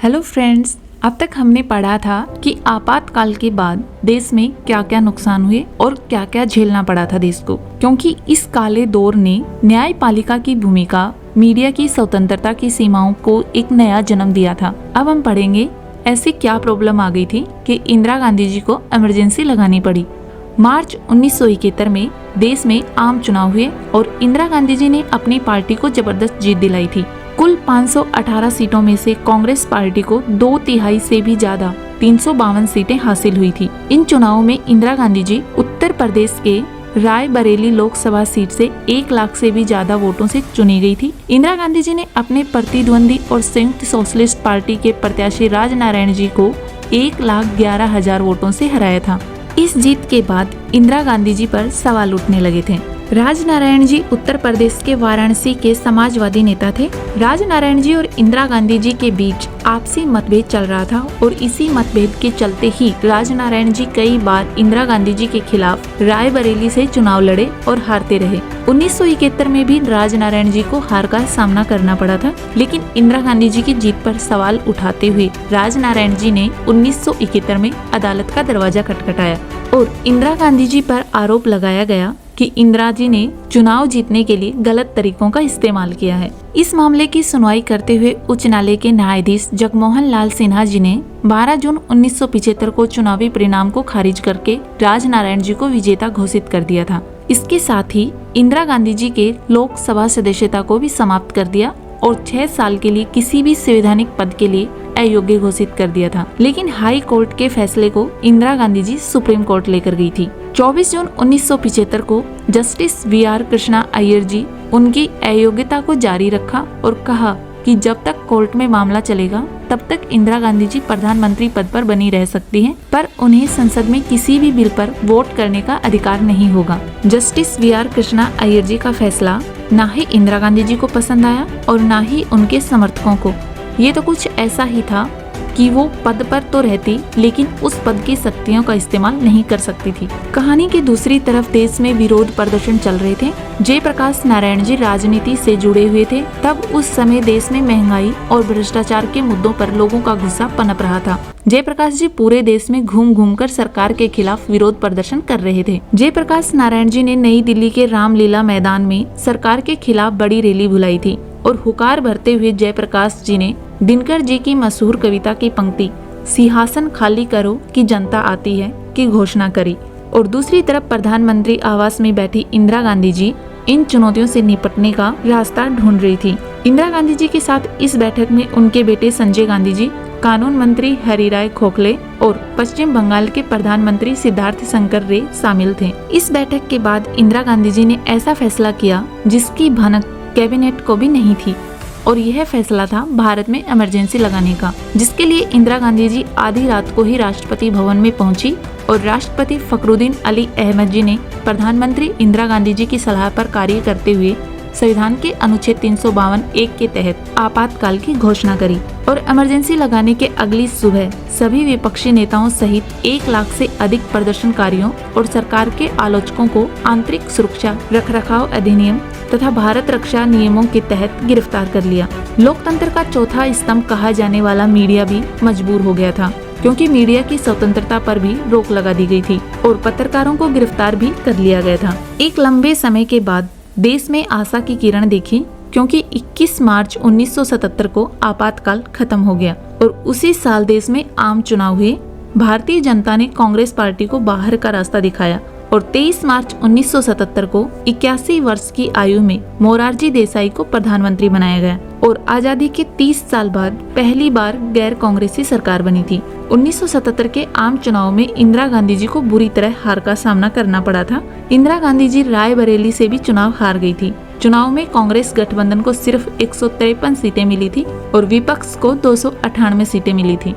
Hello friends, अब तक हमने पढ़ा था कि आपातकाल के बाद देश में क्या क्या नुकसान हुए और क्या क्या झेलना पड़ा था देश को, क्योंकि इस काले दौर ने न्यायपालिका की भूमिका, मीडिया की स्वतंत्रता की सीमाओं को एक नया जन्म दिया था। अब हम पढ़ेंगे ऐसी क्या प्रॉब्लम आ गई थी कि इंदिरा गांधी जी को इमरजेंसी लगानी पड़ी। मार्च 1971 में देश में आम चुनाव हुए और इंदिरा गांधी जी ने अपनी पार्टी को जबरदस्त जीत दिलाई थी। कुल 518 सीटों में से कांग्रेस पार्टी को 2/3 से भी ज्यादा 352 सीटें हासिल हुई थी। इन चुनावों में इंदिरा गांधी जी उत्तर प्रदेश के रायबरेली लोकसभा सीट से 1 लाख से भी ज्यादा वोटों से चुनी गई थी। इंदिरा गांधी जी ने अपने प्रतिद्वंदी और संयुक्त सोशलिस्ट पार्टी के प्रत्याशी राजनारायण जी को 1,11,000 वोटों से हराया था। इस जीत के बाद इंदिरा गांधी जी पर सवाल उठने लगे थे। राजनारायण जी उत्तर प्रदेश के वाराणसी के समाजवादी नेता थे। राजनारायण जी और इंदिरा गांधी जी के बीच आपसी मतभेद चल रहा था और इसी मतभेद के चलते ही राजनारायण जी कई बार इंदिरा गांधी जी के खिलाफ रायबरेली से चुनाव लड़े और हारते रहे। 1971 में भी राजनारायण जी को हार का सामना करना पड़ा था, लेकिन इंदिरा गांधी जी की जीत पर सवाल उठाते हुए राजनारायण जी ने 1971 में अदालत का दरवाजा खटखटाया और इंदिरा गांधी जी पर आरोप लगाया गया कि इंदिरा जी ने चुनाव जीतने के लिए गलत तरीकों का इस्तेमाल किया है। इस मामले की सुनवाई करते हुए उच्च न्यायालय के न्यायाधीश जगमोहन लाल सिन्हा जी ने 12 जून 1975 को चुनावी परिणाम को खारिज करके राजनारायण जी को विजेता घोषित कर दिया था। इसके साथ ही इंदिरा गांधी जी के लोकसभा सदस्यता को भी समाप्त कर दिया और 6 साल के लिए किसी भी संवैधानिक पद के लिए अयोग्य घोषित कर दिया था। लेकिन हाई कोर्ट के फैसले को इंदिरा गांधी जी सुप्रीम कोर्ट लेकर गई थी। 24 जून 1975 को जस्टिस वी.आर. कृष्णा अय्यर जी उनकी अयोग्यता को जारी रखा और कहा कि जब तक कोर्ट में मामला चलेगा तब तक इंदिरा गांधी जी प्रधानमंत्री पद पर बनी रह सकती हैं, पर उन्हें संसद में किसी भी बिल पर वोट करने का अधिकार नहीं होगा। Justice V R. कृष्णा अय्यर जी का फैसला न ही इंदिरा गांधी जी को पसंद आया और न ही उनके समर्थकों को। ये तो कुछ ऐसा ही था कि वो पद पर तो रहती, लेकिन उस पद की शक्तियों का इस्तेमाल नहीं कर सकती थी। कहानी की दूसरी तरफ देश में विरोध प्रदर्शन चल रहे थे। जयप्रकाश नारायण जी राजनीति से जुड़े हुए थे। तब उस समय देश में महंगाई और भ्रष्टाचार के मुद्दों पर लोगों का गुस्सा पनप रहा था। जयप्रकाश जी पूरे देश में घूम घूम कर सरकार के खिलाफ विरोध प्रदर्शन कर रहे थे। जयप्रकाश नारायण जी ने नई दिल्ली के रामलीला मैदान में सरकार के खिलाफ बड़ी रैली बुलाई थी और हुकार भरते हुए जयप्रकाश जी ने दिनकर जी की मशहूर कविता की पंक्ति सिंहासन खाली करो कि जनता आती है की घोषणा करी। और दूसरी तरफ प्रधानमंत्री आवास में बैठी इंदिरा गांधी जी इन चुनौतियों से निपटने का रास्ता ढूंढ रही थी। इंदिरा गांधी जी के साथ इस बैठक में उनके बेटे संजय गांधी जी, कानून मंत्री हरिराय खोखले और पश्चिम बंगाल के प्रधानमंत्री सिद्धार्थ शंकर रे शामिल थे। इस बैठक के बाद इंदिरा गांधी जी ने ऐसा फैसला किया जिसकी भनक कैबिनेट को भी नहीं थी, और यह फैसला था भारत में इमरजेंसी लगाने का, जिसके लिए इंदिरा गांधी जी आधी रात को ही राष्ट्रपति भवन में पहुंची और राष्ट्रपति फखरुद्दीन अली अहमद जी ने प्रधानमंत्री इंदिरा गांधी जी की सलाह पर कार्य करते हुए संविधान के अनुच्छेद 352(1) के तहत आपातकाल की घोषणा करी और इमरजेंसी लगाने के अगली सुबह सभी विपक्षी नेताओं सहित 1 लाख से अधिक प्रदर्शनकारियों और सरकार के आलोचकों को आंतरिक सुरक्षा रखरखाव अधिनियम तथा भारत रक्षा नियमों के तहत गिरफ्तार कर लिया। लोकतंत्र का चौथा स्तंभ कहा जाने वाला मीडिया भी मजबूर हो गया था, क्योंकि मीडिया की स्वतंत्रता पर भी रोक लगा दी गई थी और पत्रकारों को गिरफ्तार भी कर लिया गया था। एक लंबे समय के बाद देश में आशा की किरण देखी, क्योंकि 21 मार्च 1977 को आपातकाल खत्म हो गया और उसी साल देश में आम चुनाव हुए। भारतीय जनता ने कांग्रेस पार्टी को बाहर का रास्ता दिखाया और 23 मार्च 1977 को 81 वर्ष की आयु में मोरारजी देसाई को प्रधानमंत्री बनाया गया और आजादी के 30 साल बाद पहली बार गैर कांग्रेसी सरकार बनी थी। 1977 के आम चुनाव में इंदिरा गांधी जी को बुरी तरह हार का सामना करना पड़ा था। इंदिरा गांधी जी रायबरेली से भी चुनाव हार गई थी। चुनाव में कांग्रेस गठबंधन को सिर्फ 153 सीटें मिली थी और विपक्ष को 298 सीटें मिली थी।